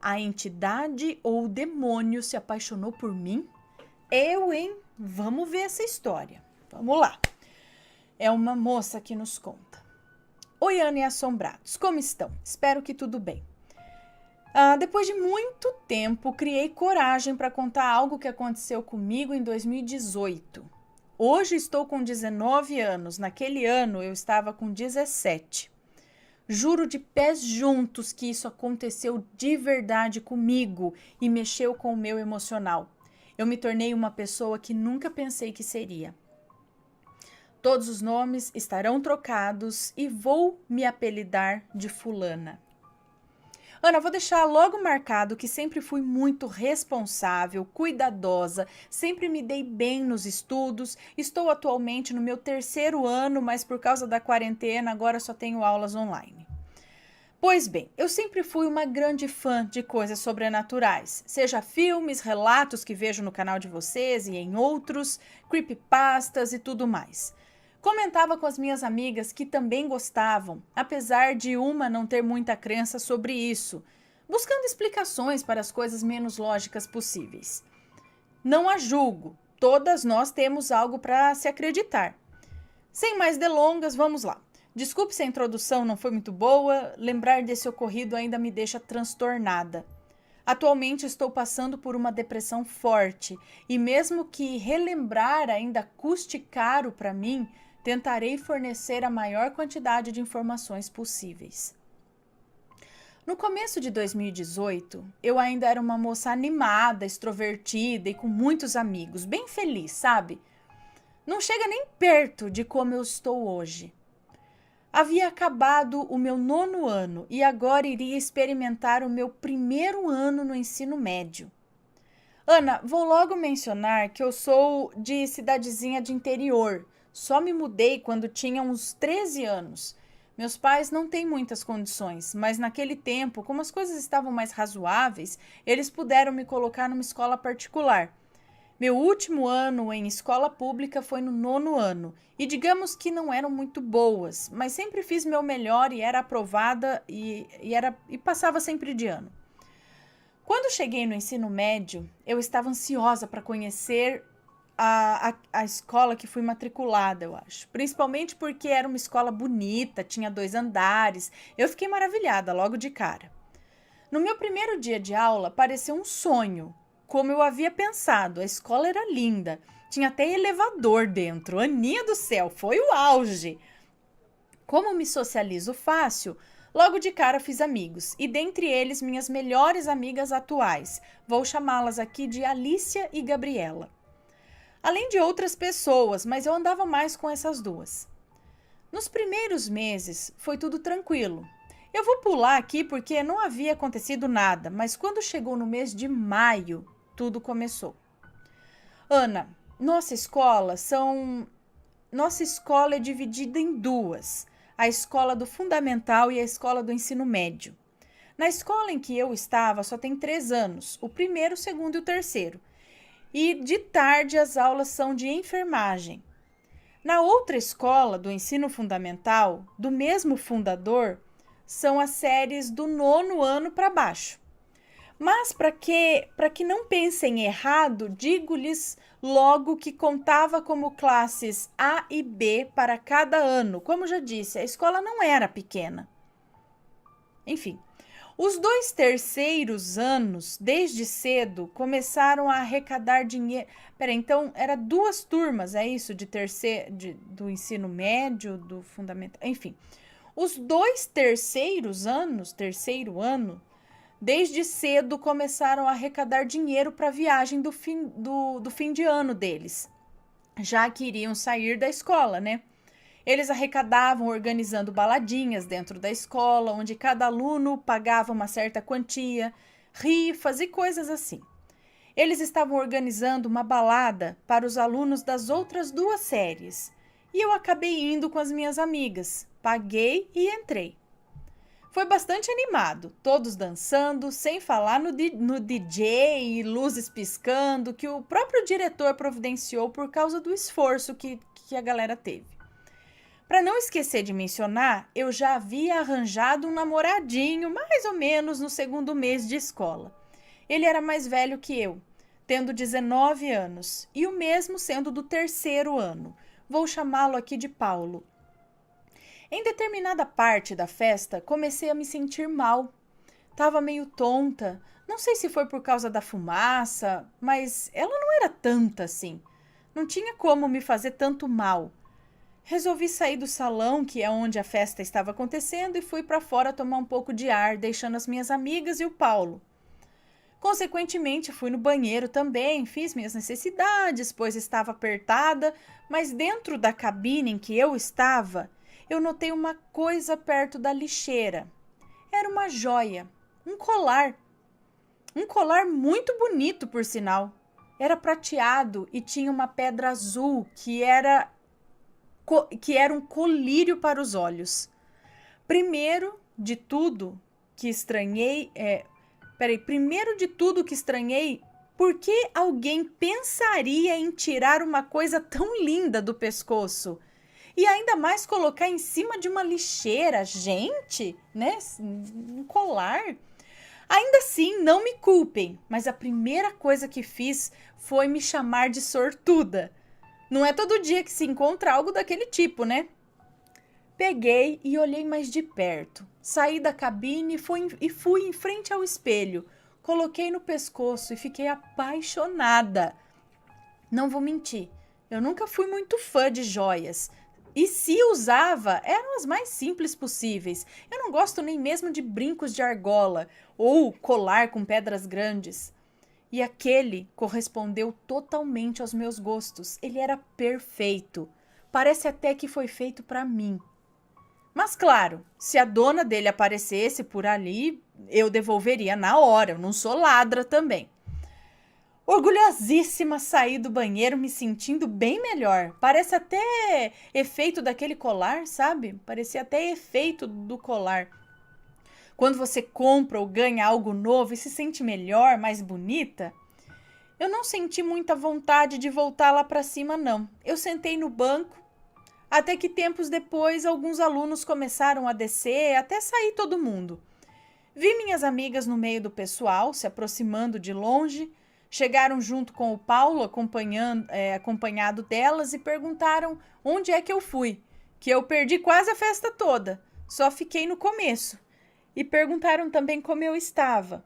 A entidade ou o demônio se apaixonou por mim? Eu, hein? Vamos ver essa história. Vamos lá. É uma moça que nos conta. Oi, Ana e assombrados. Como estão? Espero que tudo bem. Depois de muito tempo, criei coragem para contar algo que aconteceu comigo em 2018. Hoje estou com 19 anos. Naquele ano eu estava com 17. Juro de pés juntos que isso aconteceu de verdade comigo e mexeu com o meu emocional. Eu me tornei uma pessoa que nunca pensei que seria. Todos os nomes estarão trocados e vou me apelidar de fulana. Ana, vou deixar logo marcado que sempre fui muito responsável, cuidadosa, sempre me dei bem nos estudos. Estou atualmente no meu 3º ano, mas por causa da quarentena agora só tenho aulas online. Pois bem, eu sempre fui uma grande fã de coisas sobrenaturais, seja filmes, relatos que vejo no canal de vocês e em outros, creepypastas e tudo mais. Comentava com as minhas amigas que também gostavam, apesar de uma não ter muita crença sobre isso, buscando explicações para as coisas menos lógicas possíveis. Não a julgo, todas nós temos algo para se acreditar. Sem mais delongas, vamos lá. Desculpe se a introdução não foi muito boa, lembrar desse ocorrido ainda me deixa transtornada. Atualmente estou passando por uma depressão forte e mesmo que relembrar ainda custe caro para mim, tentarei fornecer a maior quantidade de informações possíveis. No começo de 2018, eu ainda era uma moça animada, extrovertida e com muitos amigos, bem feliz, sabe? Não chega nem perto de como eu estou hoje. Havia acabado o meu 9º ano e agora iria experimentar o meu 1º ano no ensino médio. Ana, vou logo mencionar que eu sou de cidadezinha de interior. Só me mudei quando tinha uns 13 anos. Meus pais não têm muitas condições, mas naquele tempo, como as coisas estavam mais razoáveis, eles puderam me colocar numa escola particular. Meu último ano em escola pública foi no 9º ano, e digamos que não eram muito boas, mas sempre fiz meu melhor e era aprovada e passava sempre de ano. Quando cheguei no ensino médio, eu estava ansiosa para conhecer a escola que fui matriculada, eu acho. Principalmente porque era uma escola bonita, tinha 2 andares. Eu fiquei maravilhada logo de cara. No meu primeiro dia de aula, pareceu um sonho. Como eu havia pensado, a escola era linda. Tinha até elevador dentro. Aninha do céu, foi o auge. Como me socializo fácil, logo de cara fiz amigos. E dentre eles, minhas melhores amigas atuais. Vou chamá-las aqui de Alicia e Gabriela. Além de outras pessoas, mas eu andava mais com essas duas. Nos primeiros meses, foi tudo tranquilo. Eu vou pular aqui porque não havia acontecido nada, mas quando chegou no mês de maio, tudo começou. Ana, nossa escola é dividida em 2, a escola do fundamental e a escola do ensino médio. Na escola em que eu estava só tem 3 anos, o 1º, o 2º e o 3º. E de tarde as aulas são de enfermagem. Na outra escola do ensino fundamental, do mesmo fundador, são as séries do 9º ano para baixo. Mas para que não pensem errado, digo-lhes logo que contava como classes A e B para cada ano. Como já disse, a escola não era pequena. Enfim, os 2 terceiros anos, desde cedo, começaram a arrecadar dinheiro. Então era 2 turmas, é isso? Do ensino médio, do fundamental, enfim. Os 2 terceiros anos, 3º ano, desde cedo começaram a arrecadar dinheiro para a viagem do fim de ano deles, já que iriam sair da escola, né? Eles arrecadavam organizando baladinhas dentro da escola, onde cada aluno pagava uma certa quantia, rifas e coisas assim. Eles estavam organizando uma balada para os alunos das outras 2 séries. E eu acabei indo com as minhas amigas. Paguei e entrei. Foi bastante animado, todos dançando, sem falar no DJ e luzes piscando, que o próprio diretor providenciou por causa do esforço que a galera teve. Para não esquecer de mencionar, eu já havia arranjado um namoradinho mais ou menos no segundo mês de escola. Ele era mais velho que eu, tendo 19 anos, e o mesmo sendo do terceiro ano. Vou chamá-lo aqui de Paulo. Em determinada parte da festa, comecei a me sentir mal. Tava meio tonta, não sei se foi por causa da fumaça, mas ela não era tanta assim. Não tinha como me fazer tanto mal. Resolvi sair do salão, que é onde a festa estava acontecendo, e fui para fora tomar um pouco de ar, deixando as minhas amigas e o Paulo. Consequentemente, fui no banheiro também, fiz minhas necessidades, pois estava apertada, mas dentro da cabine em que eu estava, eu notei uma coisa perto da lixeira. Era uma joia, um colar. Um colar muito bonito, por sinal. Era prateado e tinha uma pedra azul que era um colírio para os olhos. Primeiro de tudo que estranhei, por que alguém pensaria em tirar uma coisa tão linda do pescoço? E ainda mais colocar em cima de uma lixeira, gente, né? Um colar. Ainda assim, não me culpem, mas a primeira coisa que fiz foi me chamar de sortuda. Não é todo dia que se encontra algo daquele tipo, né? Peguei e olhei mais de perto. Saí da cabine e fui em frente ao espelho. Coloquei no pescoço e fiquei apaixonada. Não vou mentir, eu nunca fui muito fã de joias. E se usava, eram as mais simples possíveis. Eu não gosto nem mesmo de brincos de argola ou colar com pedras grandes. E aquele correspondeu totalmente aos meus gostos. Ele era perfeito. Parece até que foi feito para mim. Mas claro, se a dona dele aparecesse por ali, eu devolveria na hora. Eu não sou ladra também. Orgulhosíssima, saí do banheiro me sentindo bem melhor. Parece até efeito daquele colar, sabe? Parecia até efeito do colar. Quando você compra ou ganha algo novo e se sente melhor, mais bonita. Eu não senti muita vontade de voltar lá para cima, não. Eu sentei no banco, até que tempos depois alguns alunos começaram a descer, até sair todo mundo. Vi minhas amigas no meio do pessoal, se aproximando de longe. Chegaram junto com o Paulo, acompanhado delas, e perguntaram onde é que eu fui, que eu perdi quase a festa toda, só fiquei no começo. E perguntaram também como eu estava.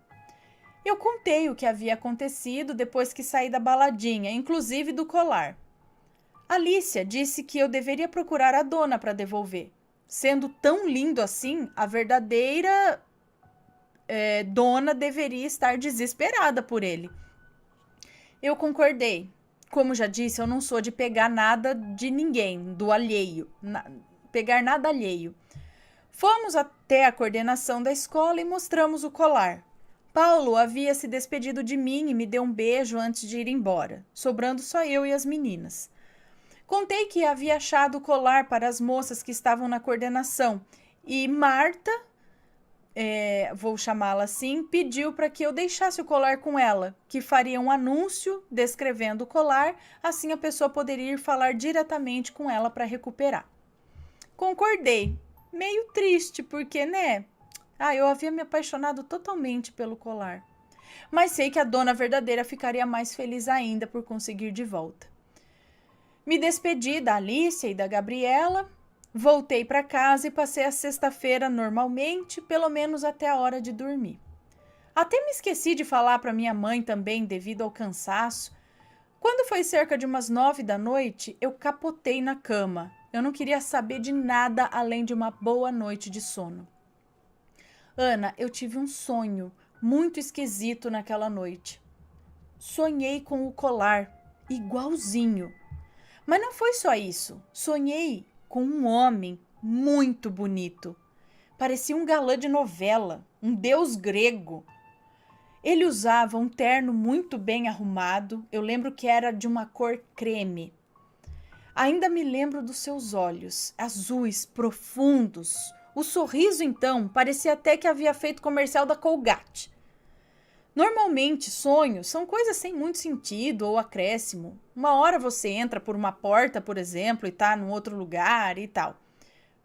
Eu contei o que havia acontecido depois que saí da baladinha, inclusive do colar. Alicia disse que eu deveria procurar a dona para devolver. Sendo tão lindo assim, a verdadeira dona deveria estar desesperada por ele. Eu concordei. Como já disse, eu não sou de pegar nada de ninguém, do alheio. Pegar nada alheio. Fomos até a coordenação da escola e mostramos o colar. Paulo havia se despedido de mim e me deu um beijo antes de ir embora, sobrando só eu e as meninas. Contei que havia achado o colar para as moças que estavam na coordenação e Marta, vou chamá-la assim, pediu para que eu deixasse o colar com ela, que faria um anúncio descrevendo o colar, assim a pessoa poderia ir falar diretamente com ela para recuperar. Concordei, meio triste, porque, né? Eu havia me apaixonado totalmente pelo colar. Mas sei que a dona verdadeira ficaria mais feliz ainda por conseguir de volta. Me despedi da Alicia e da Gabriela. Voltei para casa e passei a sexta-feira normalmente, pelo menos até a hora de dormir. Até me esqueci de falar para minha mãe também, devido ao cansaço. Quando foi cerca de umas 9 da noite, eu capotei na cama. Eu não queria saber de nada além de uma boa noite de sono. Ana, eu tive um sonho muito esquisito naquela noite. Sonhei com o colar, igualzinho. Mas não foi só isso. Sonhei com um homem muito bonito. Parecia um galã de novela, um deus grego. Ele usava um terno muito bem arrumado. Eu lembro que era de uma cor creme. Ainda me lembro dos seus olhos, azuis, profundos. O sorriso, então, parecia até que havia feito comercial da Colgate. Normalmente, sonhos são coisas sem muito sentido ou acréscimo. Uma hora você entra por uma porta, por exemplo, e tá num outro lugar e tal.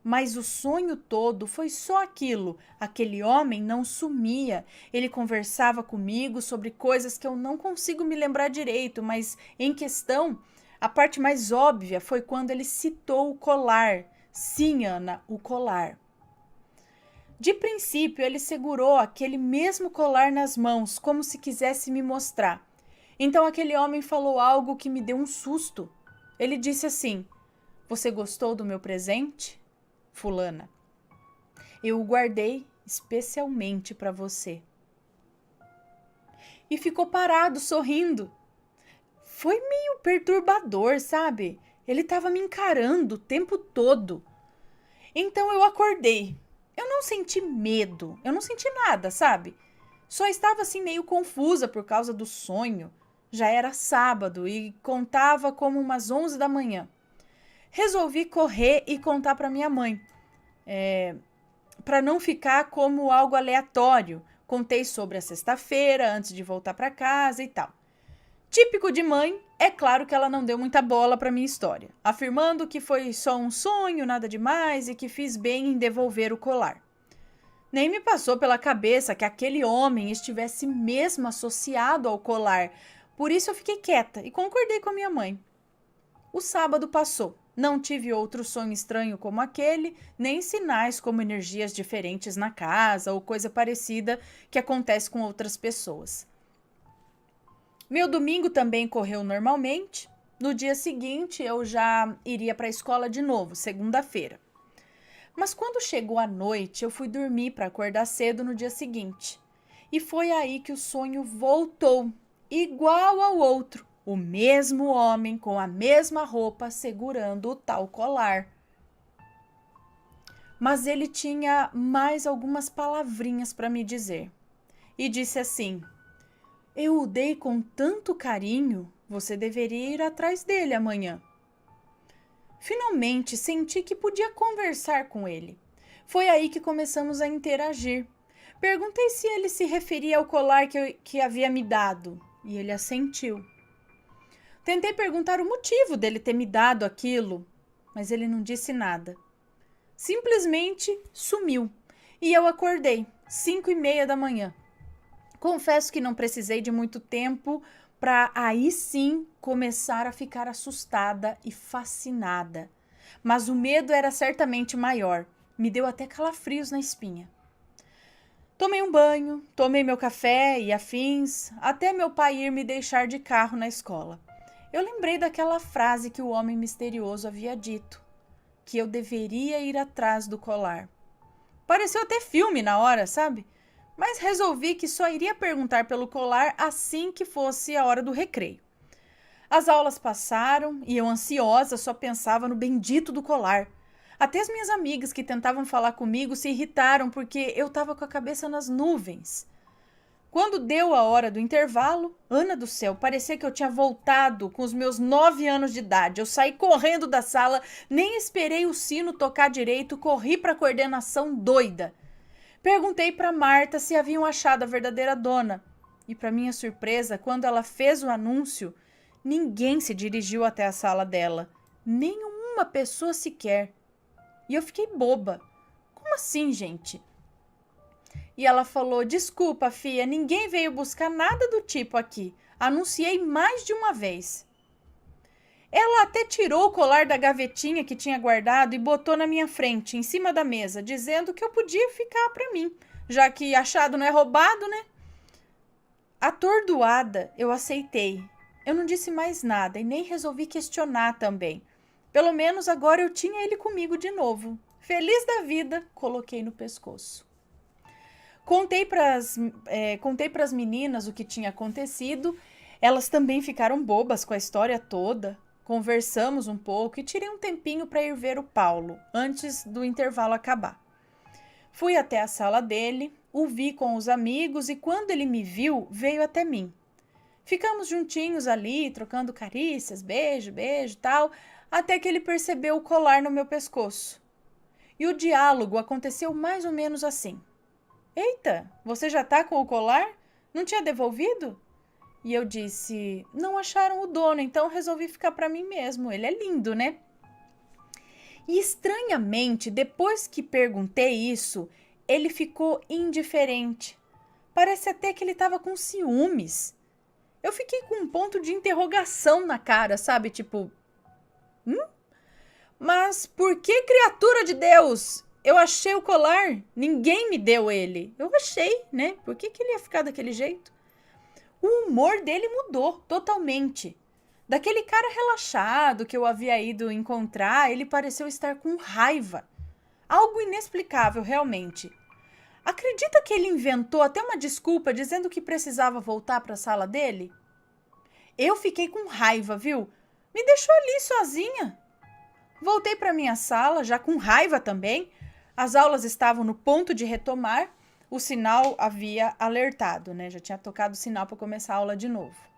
Mas o sonho todo foi só aquilo. Aquele homem não sumia. Ele conversava comigo sobre coisas que eu não consigo me lembrar direito, mas em questão, a parte mais óbvia foi quando ele citou o colar. Sim, Ana, o colar. De princípio, ele segurou aquele mesmo colar nas mãos, como se quisesse me mostrar. Então aquele homem falou algo que me deu um susto. Ele disse assim: "Você gostou do meu presente, fulana? Eu o guardei especialmente para você." E ficou parado, sorrindo. Foi meio perturbador, sabe? Ele estava me encarando o tempo todo. Então eu acordei. Eu não senti medo, eu não senti nada, sabe? Só estava assim meio confusa por causa do sonho. Já era sábado e contava como umas 11 da manhã. Resolvi correr e contar para minha mãe, para não ficar como algo aleatório. Contei sobre a sexta-feira, antes de voltar para casa e tal. Típico de mãe, é claro que ela não deu muita bola para minha história, afirmando que foi só um sonho, nada demais e que fiz bem em devolver o colar. Nem me passou pela cabeça que aquele homem estivesse mesmo associado ao colar, por isso eu fiquei quieta e concordei com a minha mãe. O sábado passou. Não tive outro sonho estranho como aquele, nem sinais como energias diferentes na casa ou coisa parecida que acontece com outras pessoas. Meu domingo também correu normalmente. No dia seguinte, eu já iria para a escola de novo, segunda-feira. Mas quando chegou a noite, eu fui dormir para acordar cedo no dia seguinte. E foi aí que o sonho voltou, igual ao outro. O mesmo homem com a mesma roupa segurando o tal colar. Mas ele tinha mais algumas palavrinhas para me dizer. E disse assim: "Eu o dei com tanto carinho, você deveria ir atrás dele amanhã." Finalmente senti que podia conversar com ele. Foi aí que começamos a interagir. Perguntei se ele se referia ao colar que havia me dado, e ele assentiu. Tentei perguntar o motivo dele ter me dado aquilo, mas ele não disse nada. Simplesmente sumiu, e eu acordei, 5:30 da manhã. Confesso que não precisei de muito tempo para aí sim começar a ficar assustada e fascinada. Mas o medo era certamente maior. Me deu até calafrios na espinha. Tomei um banho, tomei meu café e afins, até meu pai ir me deixar de carro na escola. Eu lembrei daquela frase que o homem misterioso havia dito, que eu deveria ir atrás do colar. Pareceu até filme na hora, sabe? Mas resolvi que só iria perguntar pelo colar assim que fosse a hora do recreio. As aulas passaram e eu, ansiosa, só pensava no bendito do colar. Até as minhas amigas que tentavam falar comigo se irritaram porque eu estava com a cabeça nas nuvens. Quando deu a hora do intervalo, Ana do céu, parecia que eu tinha voltado com os meus 9 anos de idade. Eu saí correndo da sala, nem esperei o sino tocar direito, corri para a coordenação doida. Perguntei para Marta se haviam achado a verdadeira dona. E, para minha surpresa, quando ela fez o anúncio, ninguém se dirigiu até a sala dela. Nenhuma pessoa sequer. E eu fiquei boba. Como assim, gente? E ela falou: "Desculpa, fia, ninguém veio buscar nada do tipo aqui. Anunciei mais de uma vez." Ela até tirou o colar da gavetinha que tinha guardado e botou na minha frente, em cima da mesa, dizendo que eu podia ficar para mim, já que achado não é roubado, né? Atordoada, eu aceitei. Eu não disse mais nada e nem resolvi questionar também. Pelo menos agora eu tinha ele comigo de novo. Feliz da vida, coloquei no pescoço. Contei para as meninas o que tinha acontecido. Elas também ficaram bobas com a história toda. Conversamos um pouco e tirei um tempinho para ir ver o Paulo, antes do intervalo acabar. Fui até a sala dele, o vi com os amigos e quando ele me viu, veio até mim. Ficamos juntinhos ali, trocando carícias, beijo, beijo e tal, até que ele percebeu o colar no meu pescoço. E o diálogo aconteceu mais ou menos assim: "Eita, você já tá com o colar? Não tinha devolvido?" E eu disse: "Não acharam o dono, então resolvi ficar para mim mesmo. Ele é lindo, né?" E estranhamente, depois que perguntei isso, ele ficou indiferente. Parece até que ele estava com ciúmes. Eu fiquei com um ponto de interrogação na cara, sabe? Tipo, mas por que, criatura de Deus? Eu achei o colar, ninguém me deu ele. Eu achei, né? Por que ele ia ficar daquele jeito? O humor dele mudou totalmente. Daquele cara relaxado que eu havia ido encontrar, ele pareceu estar com raiva. Algo inexplicável, realmente. Acredita que ele inventou até uma desculpa dizendo que precisava voltar para a sala dele? Eu fiquei com raiva, viu? Me deixou ali sozinha. Voltei para minha sala, já com raiva também. As aulas estavam no ponto de retomar. O sinal havia alertado, né? Já tinha tocado o sinal para começar a aula de novo.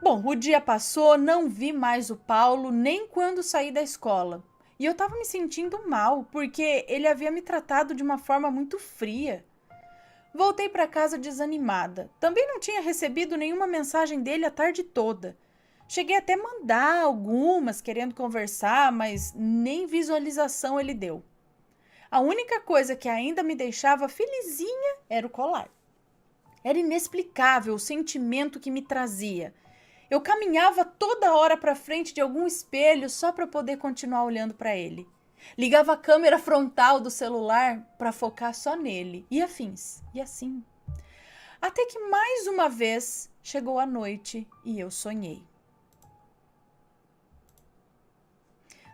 Bom, o dia passou, não vi mais o Paulo nem quando saí da escola. E eu estava me sentindo mal, porque ele havia me tratado de uma forma muito fria. Voltei para casa desanimada. Também não tinha recebido nenhuma mensagem dele a tarde toda. Cheguei até a mandar algumas querendo conversar, mas nem visualização ele deu. A única coisa que ainda me deixava felizinha era o colar. Era inexplicável o sentimento que me trazia. Eu caminhava toda hora para frente de algum espelho só para poder continuar olhando para ele. Ligava a câmera frontal do celular para focar só nele e afins, e assim. Até que mais uma vez chegou a noite e eu sonhei.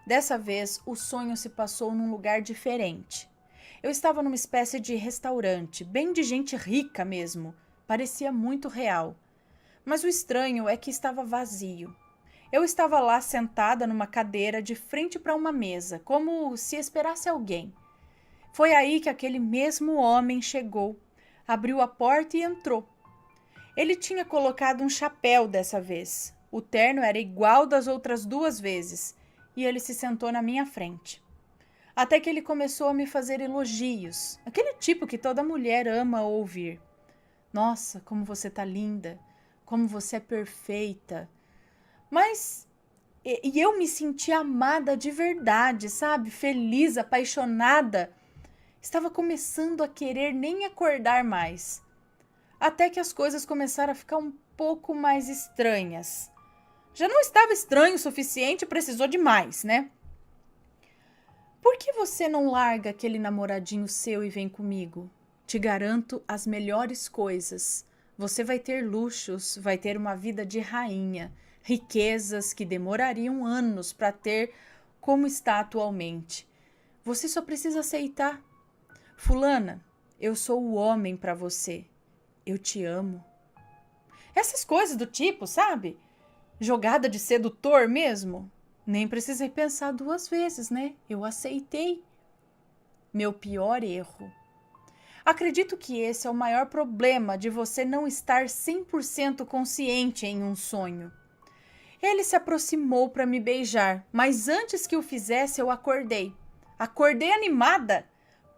Dessa vez, o sonho se passou num lugar diferente. Eu estava numa espécie de restaurante, bem de gente rica mesmo. Parecia muito real. Mas o estranho é que estava vazio. Eu estava lá sentada numa cadeira de frente para uma mesa, como se esperasse alguém. Foi aí que aquele mesmo homem chegou, abriu a porta e entrou. Ele tinha colocado um chapéu dessa vez. O terno era igual das outras 2 vezes. E ele se sentou na minha frente. Até que ele começou a me fazer elogios, aquele tipo que toda mulher ama ouvir. Nossa, como você tá linda, como você é perfeita. Mas, e eu me senti amada de verdade, sabe? Feliz, apaixonada. Estava começando a querer nem acordar mais. Até que as coisas começaram a ficar um pouco mais estranhas. Já não estava estranho o suficiente, precisou de mais, né? Por que você não larga aquele namoradinho seu e vem comigo? Te garanto as melhores coisas. Você vai ter luxos, vai ter uma vida de rainha, riquezas que demorariam anos para ter como está atualmente. Você só precisa aceitar. Fulana, eu sou o homem para você. Eu te amo. Essas coisas do tipo, sabe? Jogada de sedutor mesmo? Nem precisei pensar 2 vezes, né? Eu aceitei. Meu pior erro. Acredito que esse é o maior problema de você não estar 100% consciente em um sonho. Ele se aproximou para me beijar, mas antes que o fizesse eu acordei. Acordei animada.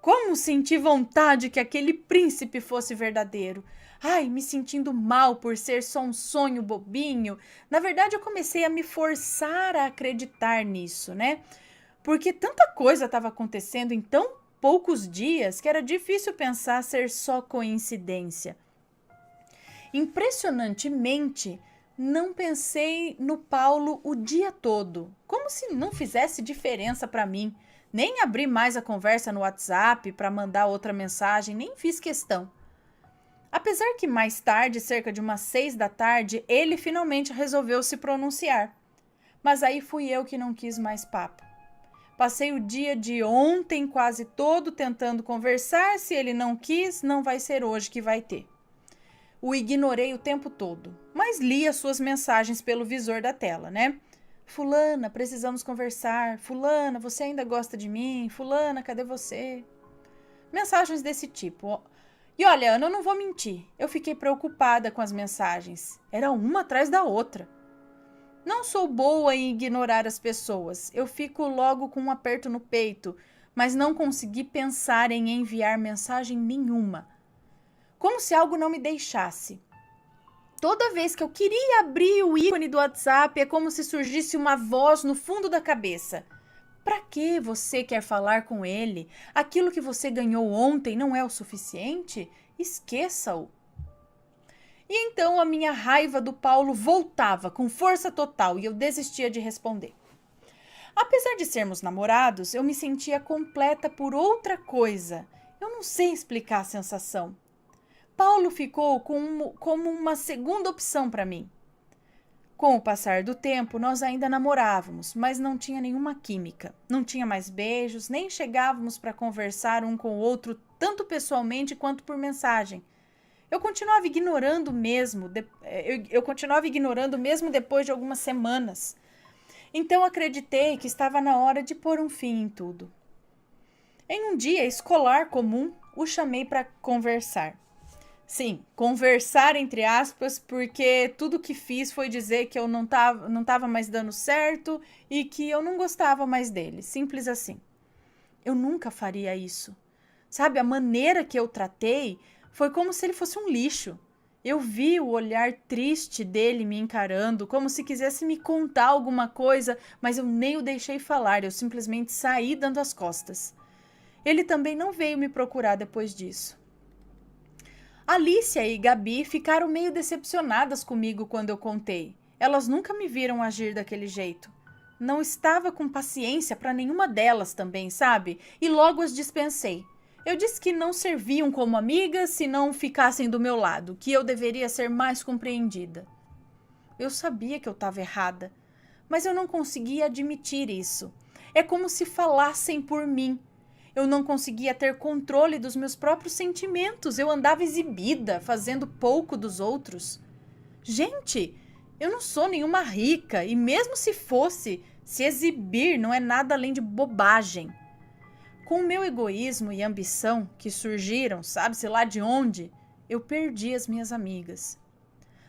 Como senti vontade que aquele príncipe fosse verdadeiro. Ai, me sentindo mal por ser só um sonho bobinho. Na verdade, eu comecei a me forçar a acreditar nisso, né? Porque tanta coisa estava acontecendo em tão poucos dias que era difícil pensar ser só coincidência. Impressionantemente, não pensei no Paulo o dia todo, como se não fizesse diferença para mim. Nem abri mais a conversa no WhatsApp para mandar outra mensagem, nem fiz questão. Apesar que mais tarde, cerca de umas 6 da tarde, ele finalmente resolveu se pronunciar. Mas aí fui eu que não quis mais papo. Passei o dia de ontem quase todo tentando conversar. Se ele não quis, não vai ser hoje que vai ter. O ignorei o tempo todo, mas li as suas mensagens pelo visor da tela, né? Fulana, precisamos conversar. Fulana, você ainda gosta de mim? Fulana, cadê você? Mensagens desse tipo. E olha, Ana, eu não vou mentir. Eu fiquei preocupada com as mensagens. Era uma atrás da outra. Não sou boa em ignorar as pessoas. Eu fico logo com um aperto no peito, mas não consegui pensar em enviar mensagem nenhuma. Como se algo não me deixasse. Toda vez que eu queria abrir o ícone do WhatsApp, é como se surgisse uma voz no fundo da cabeça. Para que você quer falar com ele? Aquilo que você ganhou ontem não é o suficiente? Esqueça-o. E então a minha raiva do Paulo voltava com força total e eu desistia de responder. Apesar de sermos namorados, eu me sentia completa por outra coisa. Eu não sei explicar a sensação. Paulo ficou como uma segunda opção para mim. Com o passar do tempo, nós ainda namorávamos, mas não tinha nenhuma química. Não tinha mais beijos, nem chegávamos para conversar um com o outro, tanto pessoalmente quanto por mensagem. Eu continuava ignorando mesmo depois de algumas semanas. Então acreditei que estava na hora de pôr um fim em tudo. Em um dia escolar comum, o chamei para conversar. Sim, conversar entre aspas, porque tudo que fiz foi dizer que eu não tava mais dando certo e que eu não gostava mais dele, simples assim. Eu nunca faria isso. Sabe, a maneira que eu tratei foi como se ele fosse um lixo. Eu vi o olhar triste dele me encarando, como se quisesse me contar alguma coisa, mas eu nem o deixei falar, eu simplesmente saí dando as costas. Ele também não veio me procurar depois disso. Alicia e Gabi ficaram meio decepcionadas comigo quando eu contei. Elas nunca me viram agir daquele jeito. Não estava com paciência para nenhuma delas também, sabe? E logo as dispensei. Eu disse que não serviam como amigas se não ficassem do meu lado, que eu deveria ser mais compreendida. Eu sabia que eu estava errada, mas eu não conseguia admitir isso. É como se falassem por mim. Eu não conseguia ter controle dos meus próprios sentimentos. Eu andava exibida, fazendo pouco dos outros. Gente, eu não sou nenhuma rica e mesmo se fosse, se exibir não é nada além de bobagem. Com o meu egoísmo e ambição que surgiram, sabe-se lá de onde, eu perdi as minhas amigas.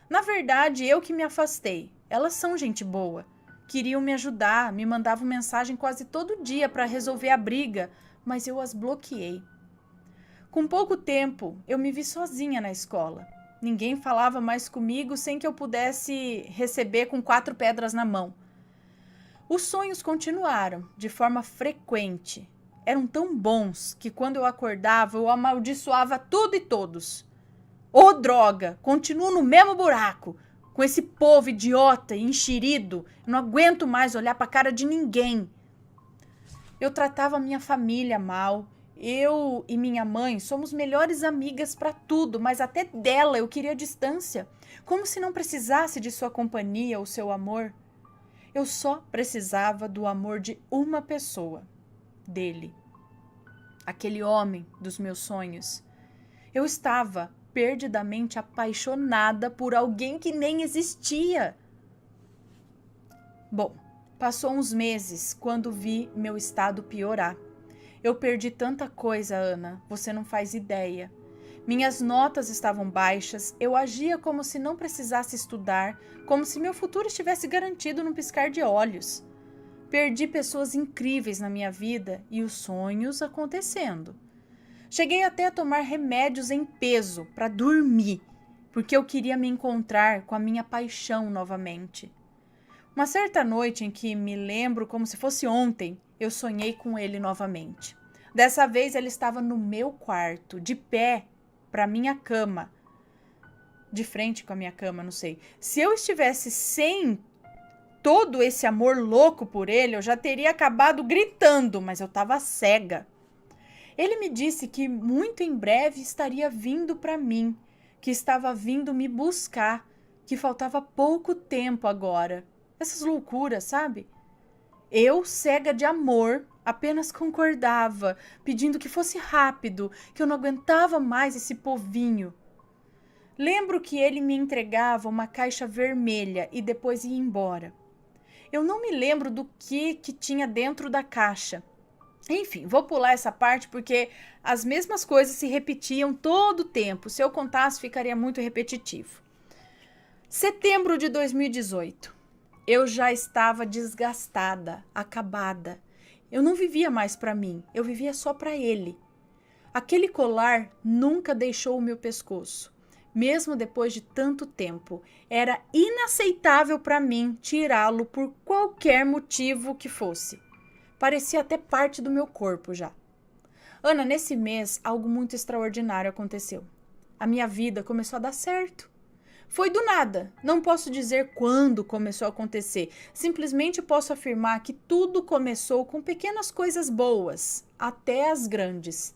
Na verdade, eu que me afastei. Elas são gente boa. Queriam me ajudar, me mandavam mensagem quase todo dia para resolver a briga, mas eu as bloqueei. Com pouco tempo, eu me vi sozinha na escola. Ninguém falava mais comigo sem que eu pudesse receber com 4 pedras na mão. Os sonhos continuaram, de forma frequente. Eram tão bons que quando eu acordava, eu amaldiçoava tudo e todos. Ô droga, continuo no mesmo buraco, com esse povo idiota e enxerido. Eu não aguento mais olhar para a cara de ninguém. Eu tratava minha família mal. Eu e minha mãe somos melhores amigas para tudo, mas até dela eu queria distância, como se não precisasse de sua companhia ou seu amor. Eu só precisava do amor de uma pessoa, dele. Aquele homem dos meus sonhos. Eu estava perdidamente apaixonada por alguém que nem existia. Bom, passou uns meses quando vi meu estado piorar. Eu perdi tanta coisa, Ana, você não faz ideia. Minhas notas estavam baixas, eu agia como se não precisasse estudar, como se meu futuro estivesse garantido num piscar de olhos. Perdi pessoas incríveis na minha vida e os sonhos acontecendo. Cheguei até a tomar remédios em peso para dormir, porque eu queria me encontrar com a minha paixão novamente. Uma certa noite em que me lembro como se fosse ontem, eu sonhei com ele novamente. Dessa vez ele estava no meu quarto, de pé para minha cama. De frente com a minha cama, não sei. Se eu estivesse sem todo esse amor louco por ele, eu já teria acabado gritando, mas eu estava cega. Ele me disse que muito em breve estaria vindo para mim, que estava vindo me buscar, que faltava pouco tempo agora. Essas loucuras, sabe? Eu, cega de amor, apenas concordava, pedindo que fosse rápido, que eu não aguentava mais esse povinho. Lembro que ele me entregava uma caixa vermelha e depois ia embora. Eu não me lembro do que tinha dentro da caixa. Enfim, vou pular essa parte porque as mesmas coisas se repetiam todo o tempo. Se eu contasse, ficaria muito repetitivo. Setembro de 2018. Eu já estava desgastada, acabada. Eu não vivia mais para mim, eu vivia só para ele. Aquele colar nunca deixou o meu pescoço. Mesmo depois de tanto tempo, era inaceitável para mim tirá-lo por qualquer motivo que fosse. Parecia até parte do meu corpo já. Ana, nesse mês, algo muito extraordinário aconteceu. A minha vida começou a dar certo. Foi do nada. Não posso dizer quando começou a acontecer. Simplesmente posso afirmar que tudo começou com pequenas coisas boas, até as grandes.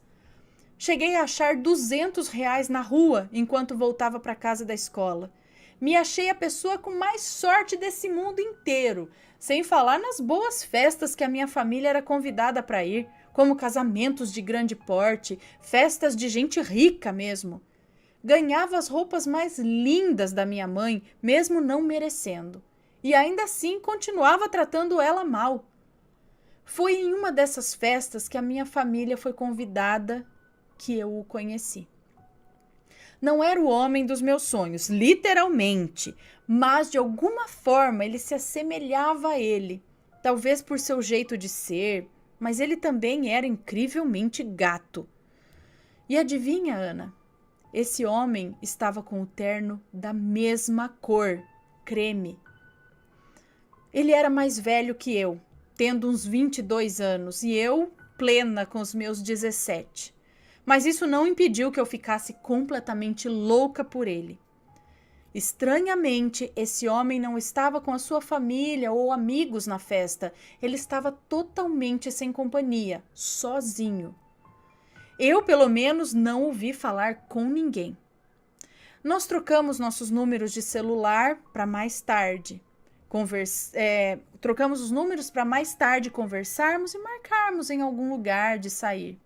Cheguei a achar R$ 200 na rua enquanto voltava para casa da escola. Me achei a pessoa com mais sorte desse mundo inteiro, sem falar nas boas festas que a minha família era convidada para ir, como casamentos de grande porte, festas de gente rica mesmo. Ganhava as roupas mais lindas da minha mãe, mesmo não merecendo. E ainda assim continuava tratando ela mal. Foi em uma dessas festas que a minha família foi convidada que eu o conheci. Não era o homem dos meus sonhos, literalmente, mas de alguma forma ele se assemelhava a ele. Talvez por seu jeito de ser, mas ele também era incrivelmente gato. E adivinha, Ana? Esse homem estava com o terno da mesma cor, creme. Ele era mais velho que eu, tendo uns 22 anos, e eu plena com os meus 17. Mas isso não impediu que eu ficasse completamente louca por ele. Estranhamente, esse homem não estava com a sua família ou amigos na festa. Ele estava totalmente sem companhia, sozinho. Eu, pelo menos, não ouvi falar com ninguém. Nós trocamos nossos números de celular para mais tarde. Trocamos os números para mais tarde conversarmos e marcarmos em algum lugar de sair.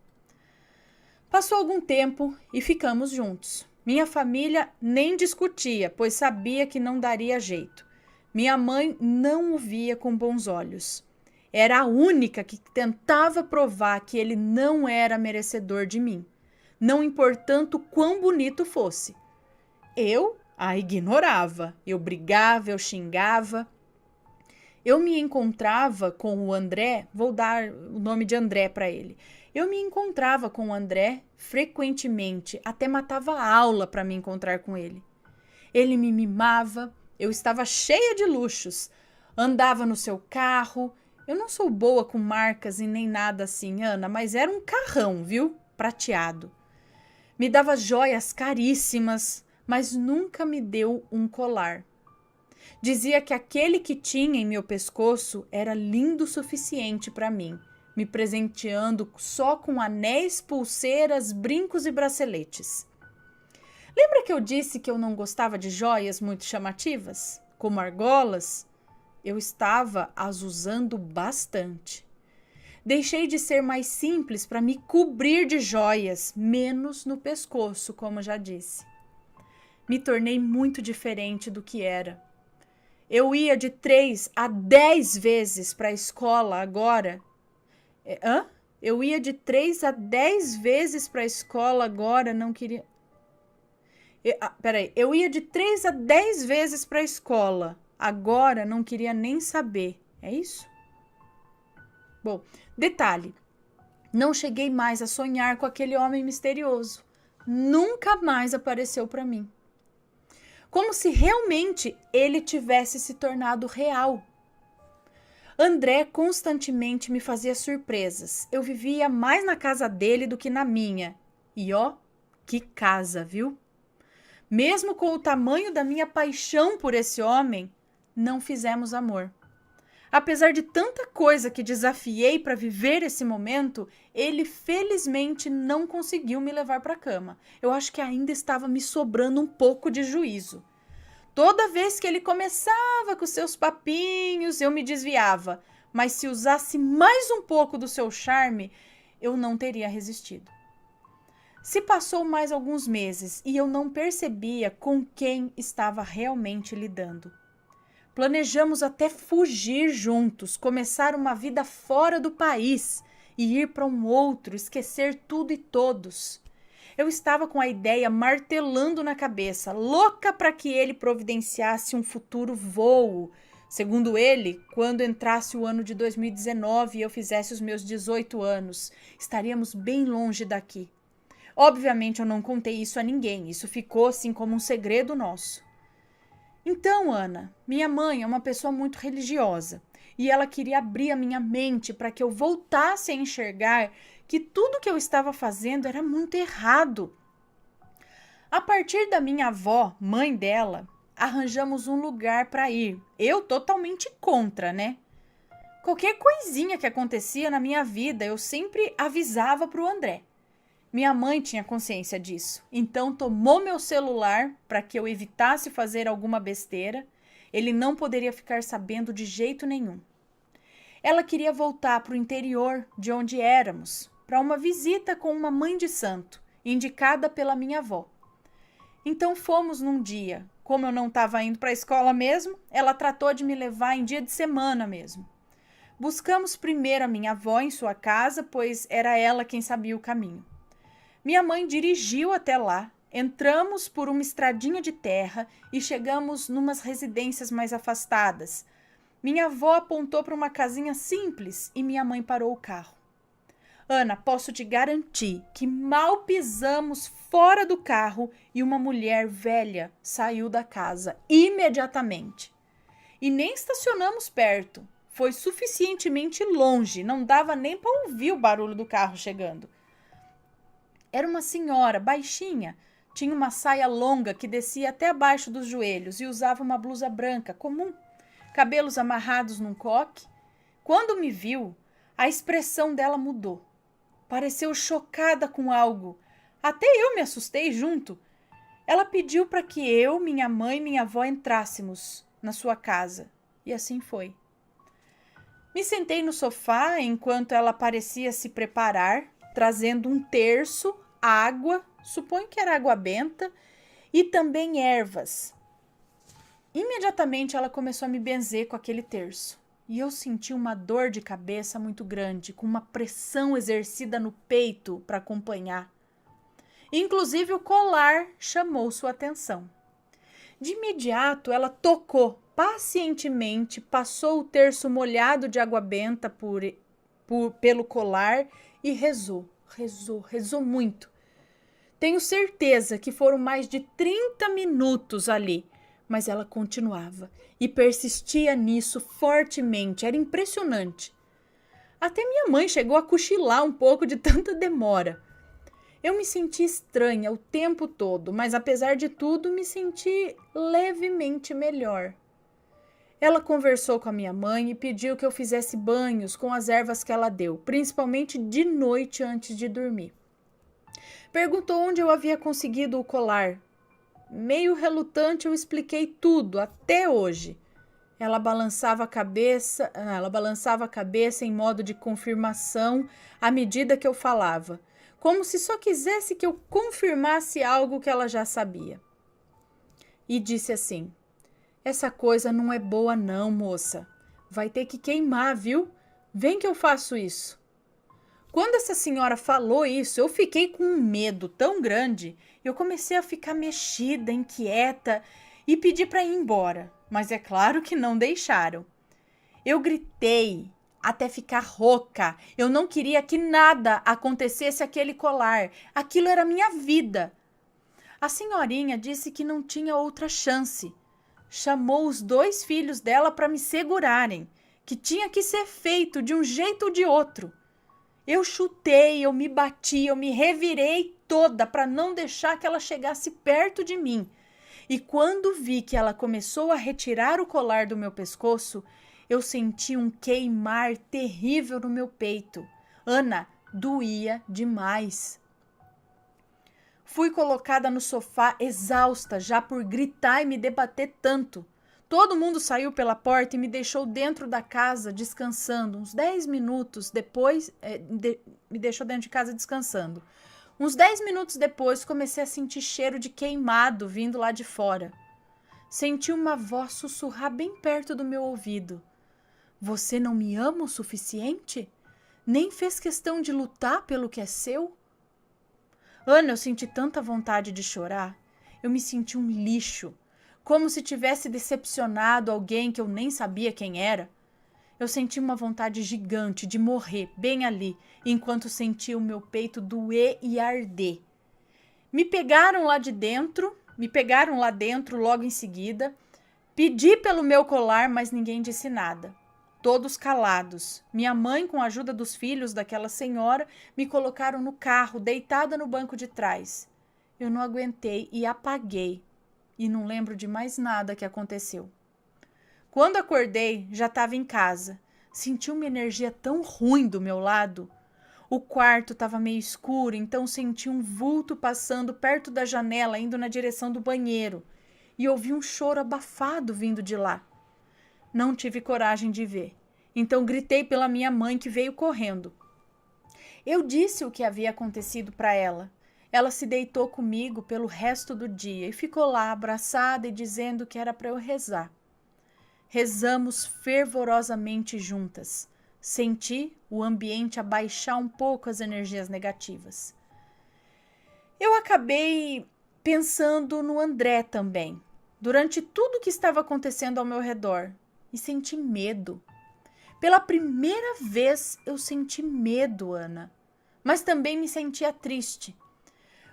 Passou algum tempo e ficamos juntos. Minha família nem discutia, pois sabia que não daria jeito. Minha mãe não o via com bons olhos. Era a única que tentava provar que ele não era merecedor de mim, não importando quão bonito fosse. Eu a ignorava, eu brigava, eu xingava. Eu me encontrava com o André, vou dar o nome de André para ele. Eu me encontrava com o André frequentemente, até matava a aula para me encontrar com ele. Ele me mimava, eu estava cheia de luxos, andava no seu carro. Eu não sou boa com marcas e nem nada assim, Ana, mas era um carrão, viu? Prateado. Me dava joias caríssimas, mas nunca me deu um colar. Dizia que aquele que tinha em meu pescoço era lindo o suficiente para mim, me presenteando só com anéis, pulseiras, brincos e braceletes. Lembra que eu disse que eu não gostava de joias muito chamativas, como argolas? Eu estava as usando bastante. Deixei de ser mais simples para me cobrir de joias, menos no pescoço, como já disse. Me tornei muito diferente do que era. Eu ia de 3 a 10 vezes para a escola agora. Eu ia de 3 a 10 vezes para a escola agora, não queria... Eu ia de 3 a 10 vezes para a escola. Agora não queria nem saber. É isso? Bom, detalhe. Não cheguei mais a sonhar com aquele homem misterioso. Nunca mais apareceu para mim. Como se realmente ele tivesse se tornado real. André constantemente me fazia surpresas. Eu vivia mais na casa dele do que na minha. E ó, que casa, viu? Mesmo com o tamanho da minha paixão por esse homem, não fizemos amor. Apesar de tanta coisa que desafiei para viver esse momento, ele felizmente não conseguiu me levar para a cama. Eu acho que ainda estava me sobrando um pouco de juízo. Toda vez que ele começava com seus papinhos, eu me desviava. Mas se usasse mais um pouco do seu charme, eu não teria resistido. Se passou mais alguns meses e eu não percebia com quem estava realmente lidando. Planejamos até fugir juntos, começar uma vida fora do país e ir para um outro, esquecer tudo e todos. Eu estava com a ideia martelando na cabeça, louca para que ele providenciasse um futuro voo. Segundo ele, quando entrasse o ano de 2019 e eu fizesse os meus 18 anos, estaríamos bem longe daqui. Obviamente eu não contei isso a ninguém, isso ficou assim como um segredo nosso. Então, Ana, minha mãe é uma pessoa muito religiosa e ela queria abrir a minha mente para que eu voltasse a enxergar que tudo que eu estava fazendo era muito errado. A partir da minha avó, mãe dela, arranjamos um lugar para ir. Eu totalmente contra, né? Qualquer coisinha que acontecia na minha vida, eu sempre avisava para o André. Minha mãe tinha consciência disso, então tomou meu celular para que eu evitasse fazer alguma besteira. Ele não poderia ficar sabendo de jeito nenhum. Ela queria voltar para o interior de onde éramos, para uma visita com uma mãe de santo, indicada pela minha avó. Então fomos num dia. Como eu não estava indo para a escola mesmo, ela tratou de me levar em dia de semana mesmo. Buscamos primeiro a minha avó em sua casa, pois era ela quem sabia o caminho. Minha mãe dirigiu até lá, entramos por uma estradinha de terra e chegamos numas residências mais afastadas. Minha avó apontou para uma casinha simples e minha mãe parou o carro. Ana, posso te garantir que mal pisamos fora do carro e uma mulher velha saiu da casa imediatamente. E nem estacionamos perto. Foi suficientemente longe, não dava nem para ouvir o barulho do carro chegando. Era uma senhora baixinha, tinha uma saia longa que descia até abaixo dos joelhos e usava uma blusa branca comum, cabelos amarrados num coque. Quando me viu, a expressão dela mudou. Pareceu chocada com algo. Até eu me assustei junto. Ela pediu para que eu, minha mãe e minha avó entrássemos na sua casa. E assim foi. Me sentei no sofá enquanto ela parecia se preparar, trazendo um terço, água, suponho que era água benta, e também ervas. Imediatamente ela começou a me benzer com aquele terço. E eu senti uma dor de cabeça muito grande, com uma pressão exercida no peito para acompanhar. Inclusive o colar chamou sua atenção. De imediato ela tocou pacientemente, passou o terço molhado de água benta pelo colar e rezou muito. Tenho certeza que foram mais de 30 minutos ali, mas ela continuava e persistia nisso fortemente. Era impressionante. Até minha mãe chegou a cochilar um pouco de tanta demora. Eu me senti estranha o tempo todo, mas apesar de tudo, me senti levemente melhor. Ela conversou com a minha mãe e pediu que eu fizesse banhos com as ervas que ela deu, principalmente de noite antes de dormir. Perguntou onde eu havia conseguido o colar. Meio relutante, eu expliquei tudo, até hoje. Ela balançava a cabeça em modo de confirmação à medida que eu falava, como se só quisesse que eu confirmasse algo que ela já sabia. E disse assim: essa coisa não é boa não, moça. Vai ter que queimar, viu? Vem que eu faço isso. Quando essa senhora falou isso, eu fiquei com um medo tão grande. Eu comecei a ficar mexida, inquieta e pedi para ir embora. Mas é claro que não deixaram. Eu gritei até ficar rouca. Eu não queria que nada acontecesse àquele colar. Aquilo era minha vida. A senhorinha disse que não tinha outra chance. Chamou os 2 filhos dela para me segurarem, que tinha que ser feito de um jeito ou de outro. Eu chutei, eu me bati, eu me revirei toda para não deixar que ela chegasse perto de mim. E quando vi que ela começou a retirar o colar do meu pescoço, eu senti um queimar terrível no meu peito. Ana, doía demais. Fui colocada no sofá exausta já por gritar e me debater tanto. Todo mundo saiu pela porta e me deixou dentro da casa descansando. Uns 10 minutos depois, me deixou dentro de casa descansando. Uns 10 minutos depois, comecei a sentir cheiro de queimado vindo lá de fora. Senti uma voz sussurrar bem perto do meu ouvido. Você não me ama o suficiente? Nem fez questão de lutar pelo que é seu? Ana, eu senti tanta vontade de chorar. Eu me senti um lixo. Como se tivesse decepcionado alguém que eu nem sabia quem era. Eu senti uma vontade gigante de morrer bem ali, enquanto sentia o meu peito doer e arder. Me pegaram lá dentro logo em seguida. Pedi pelo meu colar, mas ninguém disse nada. todos calados. Minha mãe, com a ajuda dos filhos daquela senhora, me colocaram no carro, deitada no banco de trás. Eu não aguentei e apaguei. E não lembro de mais nada que aconteceu. Quando acordei, já estava em casa. Senti uma energia tão ruim do meu lado. O quarto estava meio escuro, então senti um vulto passando perto da janela, indo na direção do banheiro. E ouvi um choro abafado vindo de lá. Não tive coragem de ver. Então gritei pela minha mãe, que veio correndo. Eu disse o que havia acontecido para ela. Ela se deitou comigo pelo resto do dia e ficou lá abraçada e dizendo que era para eu rezar. Rezamos fervorosamente juntas. Senti o ambiente abaixar um pouco as energias negativas. Eu acabei pensando no André também, durante tudo que estava acontecendo ao meu redor, e senti medo. Pela primeira vez eu senti medo, Ana, mas também me sentia triste.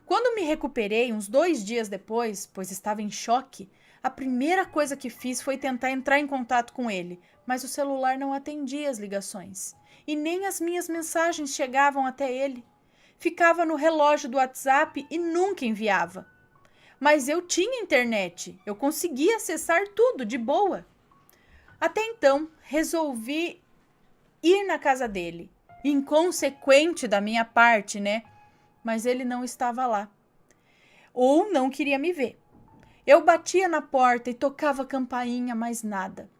Quando me recuperei, uns 2 dias depois, pois estava em choque, a primeira coisa que fiz foi tentar entrar em contato com ele, mas o celular não atendia as ligações e nem as minhas mensagens chegavam até ele. Ficava no relógio do WhatsApp e nunca enviava. Mas eu tinha internet, eu conseguia acessar tudo de boa. Até então, resolvi ir na casa dele. Inconsequente da minha parte, né? Mas ele não estava lá. Ou não queria me ver. Eu batia na porta e tocava a campainha, mas nada.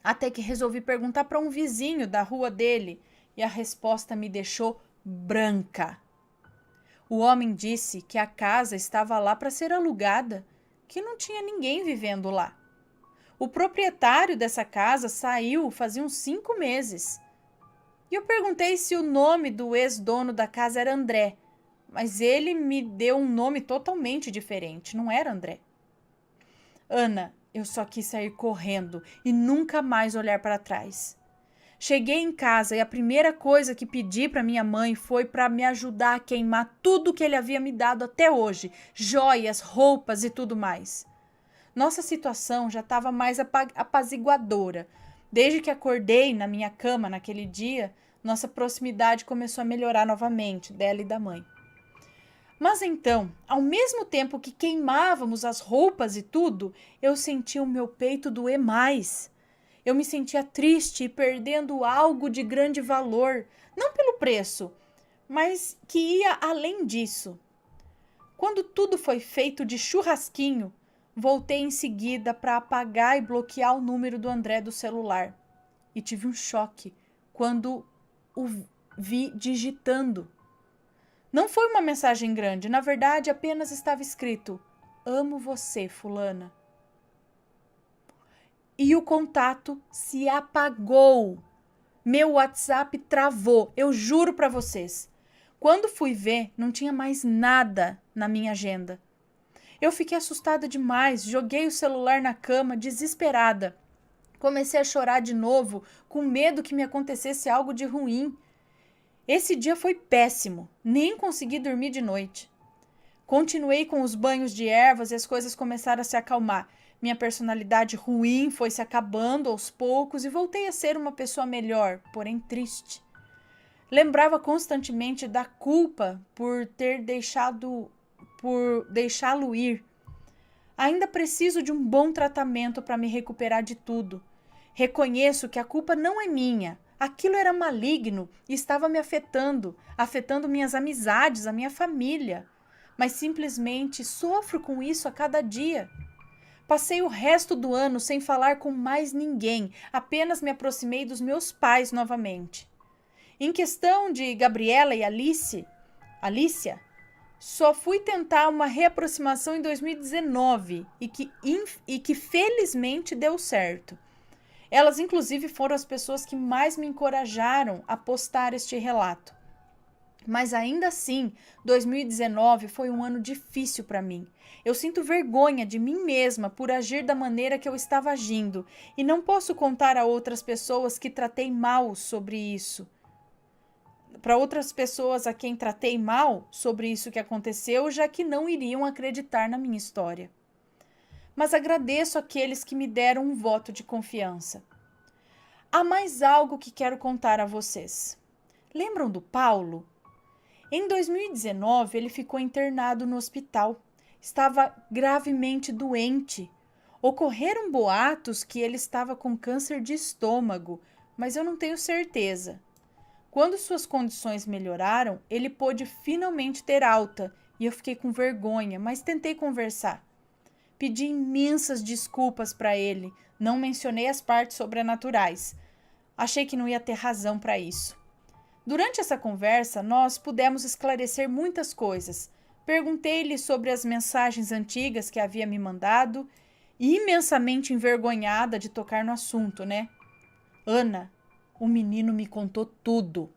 Até que resolvi perguntar para um vizinho da rua dele e a resposta me deixou branca. O homem disse que a casa estava lá para ser alugada, que não tinha ninguém vivendo lá. O proprietário dessa casa saiu fazia uns 5 meses. E eu perguntei se o nome do ex-dono da casa era André, mas ele me deu um nome totalmente diferente, não era André. Ana, eu só quis sair correndo e nunca mais olhar para trás. Cheguei em casa e a primeira coisa que pedi para minha mãe foi para me ajudar a queimar tudo que ele havia me dado até hoje, joias, roupas e tudo mais. Nossa situação já estava mais apaziguadora. Desde que acordei na minha cama naquele dia, nossa proximidade começou a melhorar novamente, dela e da mãe. Mas então, ao mesmo tempo que queimávamos as roupas e tudo, eu sentia o meu peito doer mais. Eu me sentia triste e perdendo algo de grande valor, não pelo preço, mas que ia além disso. Quando tudo foi feito de churrasquinho, voltei em seguida para apagar e bloquear o número do André do celular. E tive um choque quando o vi digitando. Não foi uma mensagem grande, na verdade apenas estava escrito: amo você, fulana. E o contato se apagou. Meu WhatsApp travou, eu juro para vocês. Quando fui ver, não tinha mais nada na minha agenda. Eu fiquei assustada demais, joguei o celular na cama, desesperada. Comecei a chorar de novo, com medo que me acontecesse algo de ruim. Esse dia foi péssimo, nem consegui dormir de noite. Continuei com os banhos de ervas e as coisas começaram a se acalmar. Minha personalidade ruim foi se acabando aos poucos e voltei a ser uma pessoa melhor, porém triste. Lembrava constantemente da culpa por deixá-lo ir. Ainda preciso de um bom tratamento para me recuperar de tudo. Reconheço que a culpa não é minha. Aquilo era maligno e estava me afetando minhas amizades, a minha família. Mas simplesmente sofro com isso a cada dia. Passei o resto do ano sem falar com mais ninguém, apenas me aproximei dos meus pais novamente. Em questão de Gabriela e Alicia, só fui tentar uma reaproximação em 2019 e que felizmente deu certo. Elas, inclusive, foram as pessoas que mais me encorajaram a postar este relato. Mas ainda assim, 2019 foi um ano difícil para mim. Eu sinto vergonha de mim mesma por agir da maneira que eu estava agindo e não posso contar a outras pessoas que tratei mal sobre isso. Para outras pessoas a quem tratei mal sobre isso que aconteceu, já que não iriam acreditar na minha história. Mas agradeço àqueles que me deram um voto de confiança. Há mais algo que quero contar a vocês. Lembram do Paulo? Em 2019, ele ficou internado no hospital. Estava gravemente doente. Ocorreram boatos que ele estava com câncer de estômago, mas eu não tenho certeza. Quando suas condições melhoraram, ele pôde finalmente ter alta e eu fiquei com vergonha, mas tentei conversar. Pedi imensas desculpas para ele, não mencionei as partes sobrenaturais. Achei que não ia ter razão para isso. Durante essa conversa, nós pudemos esclarecer muitas coisas. Perguntei-lhe sobre as mensagens antigas que havia me mandado, imensamente envergonhada de tocar no assunto, né? Ana, o menino me contou tudo.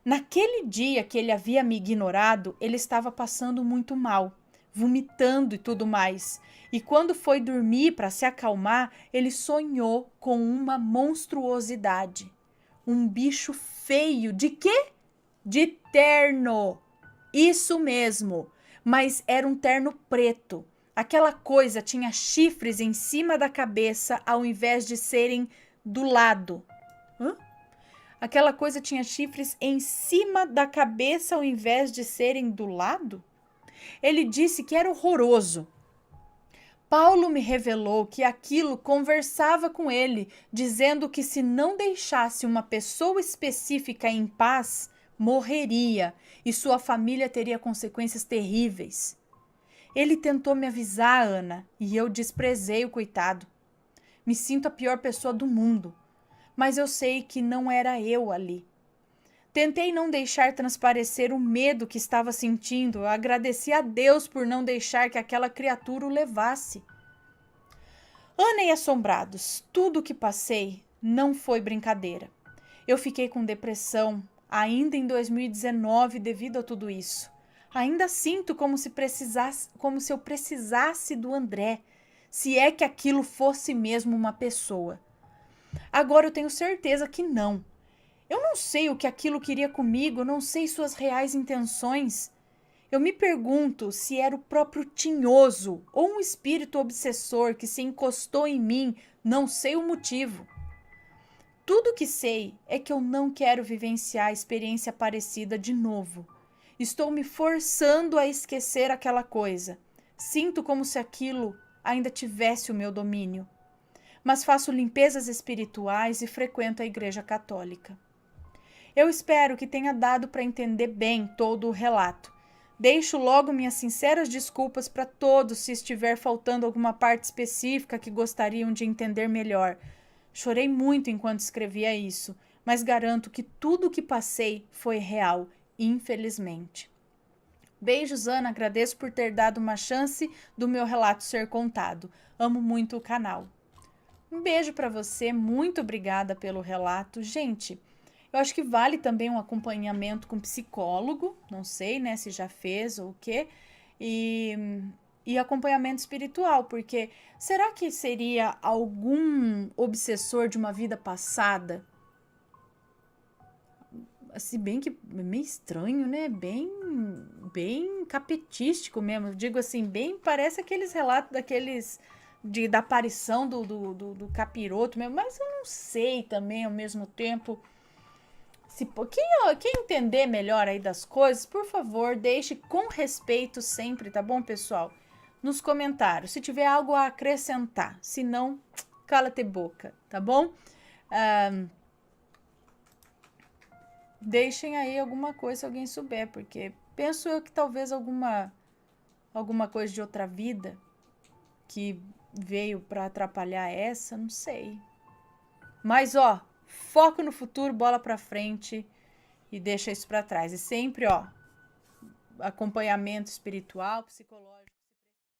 Naquele dia que ele havia me ignorado, ele estava passando muito mal, vomitando e tudo mais. E quando foi dormir para se acalmar, ele sonhou com uma monstruosidade. Um bicho feio. De quê? De terno. Isso mesmo. Mas era um terno preto. Aquela coisa tinha chifres em cima da cabeça ao invés de serem do lado. Hã? Aquela coisa tinha chifres em cima da cabeça ao invés de serem do lado? Ele disse que era horroroso. Paulo me revelou que aquilo conversava com ele, dizendo que se não deixasse uma pessoa específica em paz, morreria e sua família teria consequências terríveis. Ele tentou me avisar, Ana, e eu desprezei o coitado. Me sinto a pior pessoa do mundo, mas eu sei que não era eu ali. Tentei não deixar transparecer o medo que estava sentindo. Eu agradeci a Deus por não deixar que aquela criatura o levasse. Ana e assombrados, tudo o que passei não foi brincadeira. Eu fiquei com depressão ainda em 2019 devido a tudo isso. Ainda sinto como se eu precisasse do André, se é que aquilo fosse mesmo uma pessoa. Agora eu tenho certeza que não. Eu não sei o que aquilo queria comigo, não sei suas reais intenções. Eu me pergunto se era o próprio Tinhoso ou um espírito obsessor que se encostou em mim, não sei o motivo. Tudo que sei é que eu não quero vivenciar a experiência parecida de novo. Estou me forçando a esquecer aquela coisa. Sinto como se aquilo ainda tivesse o meu domínio. Mas faço limpezas espirituais e frequento a Igreja Católica. Eu espero que tenha dado para entender bem todo o relato. Deixo logo minhas sinceras desculpas para todos se estiver faltando alguma parte específica que gostariam de entender melhor. Chorei muito enquanto escrevia isso, mas garanto que tudo o que passei foi real, infelizmente. Beijos, Ana. Agradeço por ter dado uma chance do meu relato ser contado. Amo muito o canal. Um beijo para você. Muito obrigada pelo relato. Gente, eu acho que vale também um acompanhamento com psicólogo, não sei, né, se já fez ou o quê, e acompanhamento espiritual, porque será que seria algum obsessor de uma vida passada? Se bem que é meio estranho, né, bem capetístico mesmo, eu digo assim, bem, parece aqueles relatos daqueles... da aparição do capiroto mesmo, mas eu não sei também ao mesmo tempo... Quem entender melhor aí das coisas, por favor, deixe com respeito sempre, tá bom, pessoal? Nos comentários, se tiver algo a acrescentar. Se não, cala-te boca, tá bom? Deixem aí alguma coisa se alguém souber, porque penso eu que talvez alguma coisa de outra vida que veio para atrapalhar essa, não sei. Mas, ó, foco no futuro, bola pra frente e deixa isso pra trás. E sempre, ó, acompanhamento espiritual, psicológico.